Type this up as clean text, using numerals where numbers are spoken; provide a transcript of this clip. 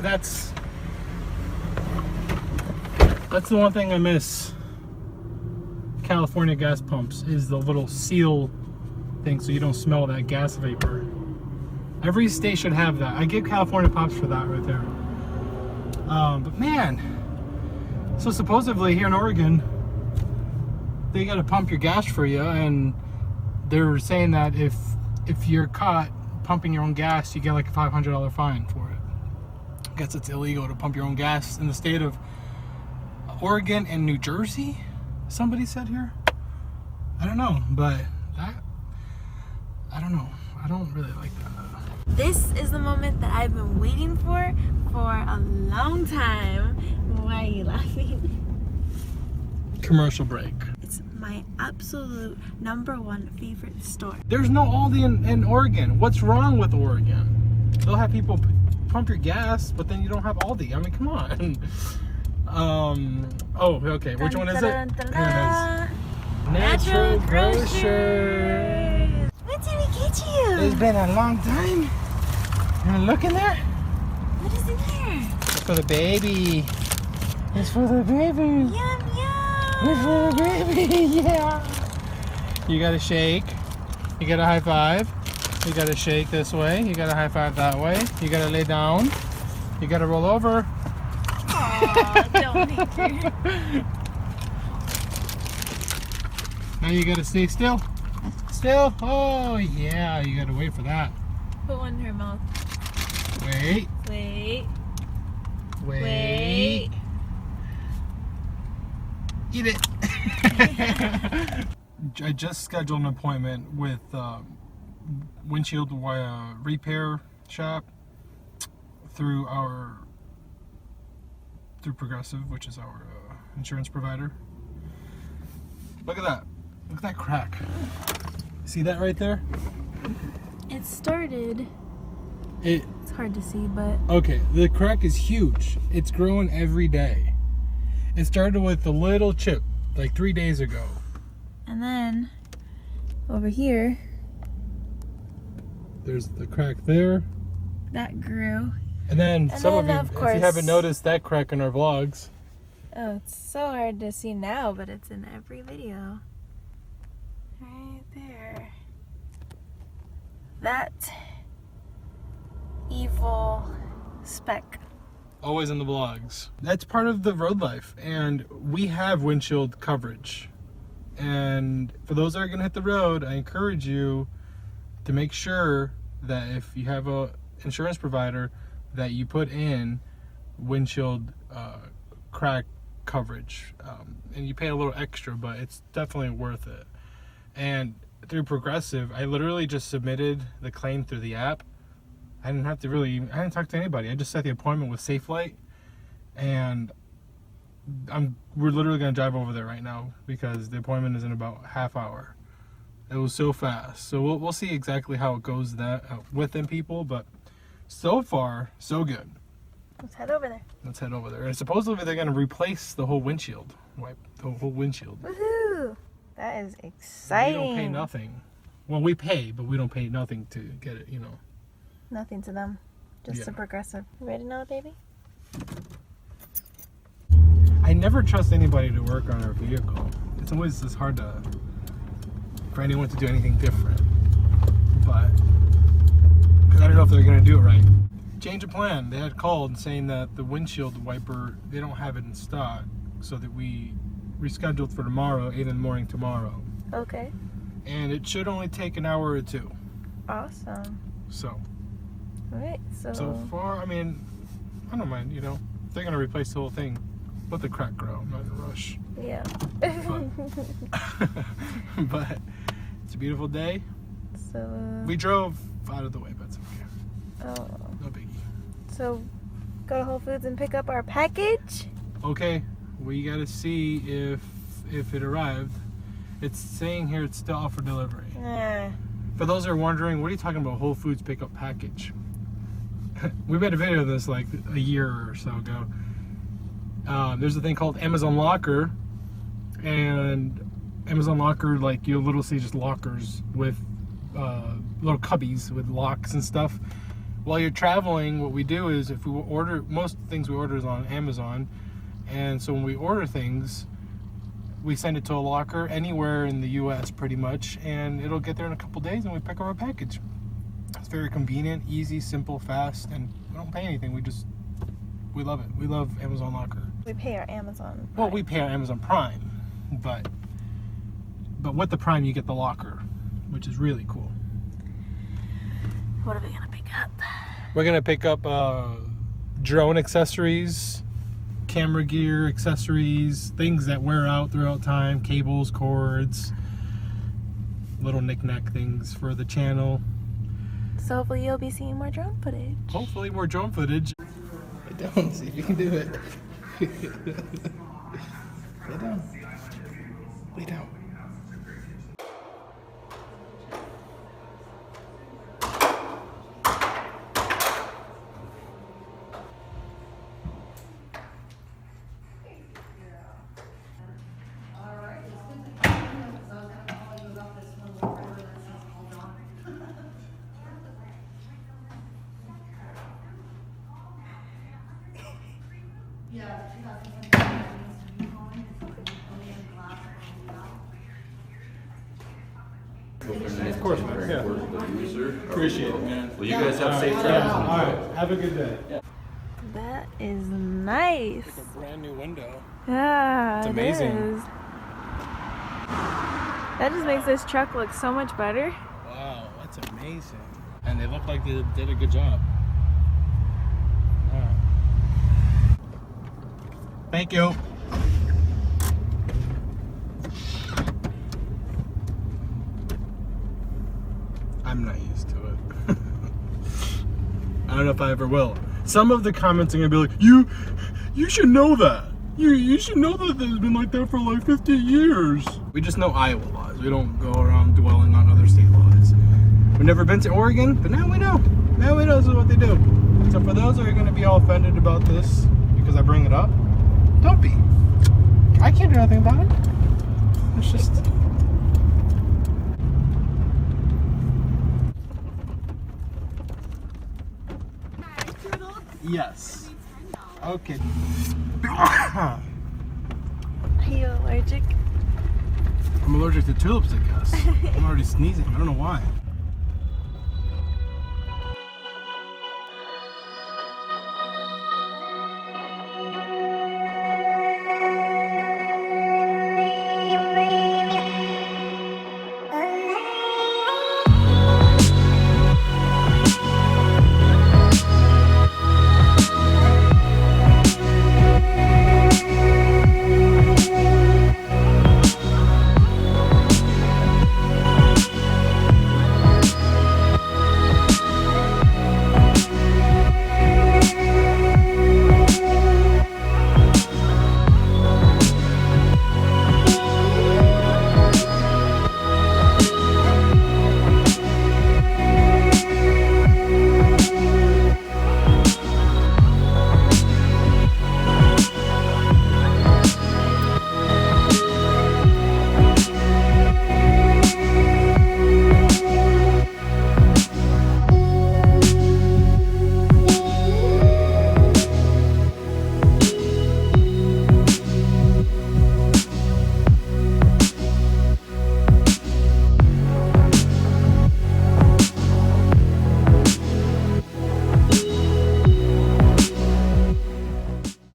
That's the one thing I miss. California gas pumps is the little seal thing, so you don't smell that gas vapor. Every state should have that. I give California props for that right there. But man, so supposedly here in Oregon, they got to pump your gas for you, and they're saying that if you're caught pumping your own gas, you get like a $500 fine for it. I guess it's illegal to pump your own gas in the state of Oregon and New Jersey, somebody said here. I don't know, but I don't know. I don't really like that. This is the moment that I've been waiting for a long time. Why are you laughing? Commercial break. It's my absolute #1 favorite store. There's no Aldi in Oregon. What's wrong with Oregon? They'll have people pump your gas, but then you don't have Aldi. I mean, come on. Oh, okay. Which one is it? Here it is. Natural Grocers. What did we get you? It's been a long time. You wanna look in there? What is in there? It's for the baby. It's for the baby. Yum, yum. It's for the baby. Yeah. You gotta shake. You gotta high five. You gotta shake this way. You gotta high five that way. You gotta lay down. You gotta roll over. Aw, don't make her. Now you gotta stay still. Still. Oh yeah. You gotta wait for that. Put one in her mouth. Wait. Wait. Wait. Eat it. I just scheduled an appointment with windshield repair shop through Progressive, which is our insurance provider. Look at that. Look at that crack. See that right there? It started. It's hard to see, but okay. The crack is huge. It's growing every day. It started with a little chip like 3 days ago. And then over here, There's the crack there. that grew. And then And some then, of of you, if course- you haven't noticed that crack in our vlogs, Oh, it's so hard to see now, but it's in every video. Right there. That evil speck. always in the vlogs. That's part of the road life, and we have windshield coverage. And for those that are gonna hit the road, I encourage you to make sure that if you have a insurance provider, that you put in windshield crack coverage, and you pay a little extra, but it's definitely worth it. And through Progressive, I literally just submitted the claim through the app. I didn't talk to anybody. I just set the appointment with SafeLight, and we're literally gonna drive over there right now because the appointment is in about half hour. It was so fast. So we'll see exactly how it goes with them people, but so far so good. Let's head over there. Let's head over there. And supposedly they're gonna replace the whole windshield, wipe the whole windshield. Woohoo! That is exciting. We don't pay nothing. Well, we pay, but we don't pay nothing to get it. Nothing to them. Just a Progressive. You ready now, baby? I never trust anybody to work on our vehicle. It's always just hard for anyone to do anything different. But because I don't know if they're gonna do it right. Change of plan. They had called saying that the windshield wiper, they don't have it in stock, so that we rescheduled for tomorrow, 8 in the morning tomorrow. Okay. And it should only take an hour or two. Awesome. So Alright, so far, I mean, I don't mind. If they're gonna replace the whole thing, let the crack grow. I'm not in a rush. Yeah. But it's a beautiful day. So We drove out of the way, but it's okay. oh. No biggie. So go to Whole Foods and pick up our package. Okay, we gotta see if it arrived. It's saying here it's still out for delivery. For those that are wondering, what are you talking about, Whole Foods pickup package? We made a video of this like a year or so ago. There's a thing called Amazon Locker, and Amazon Locker, like, you'll literally see just lockers with little cubbies with locks and stuff. while you're traveling, what we do is if we order, most things we order is on Amazon. And so when we order things, we send it to a locker anywhere in the US pretty much, and it'll get there in a couple days and we pick up our package. It's very convenient, easy, simple, fast, and we don't pay anything. We love it. We love Amazon Locker. We pay our Amazon. Well, we pay our Amazon Prime, but with the Prime you get the locker, which is really cool. What are we gonna pick up? We're gonna pick up drone accessories, camera gear accessories, things that wear out throughout time, cables, cords, little knick-knack things for the channel. So hopefully you'll be seeing more drone footage. Hopefully more drone footage. Lay down, see if you can do it. Lay down. Lay down. Of course, man. Yeah. Appreciate it, man. Well, you guys have safe Yeah. travels. All right. Have a good day. That is nice. It's a brand new window. Yeah, It's amazing. It is. That just makes this truck look so much better. Wow, that's amazing. And they look like they did a good job. Yeah. Thank you. I'm not used to it. I don't know if I ever will. Some of the comments are gonna be like, you should know that. You should know that it's been like that for like 50 years. We just know Iowa laws. We don't go around dwelling on other state laws. We've never been to Oregon, but now we know. Now we know this is what they do. So for those that are gonna be all offended about this because I bring it up, don't be. I can't do nothing about it. It's just. Yes. Okay. Are you allergic? I'm allergic to tulips, I guess. I'm already sneezing. I don't know why.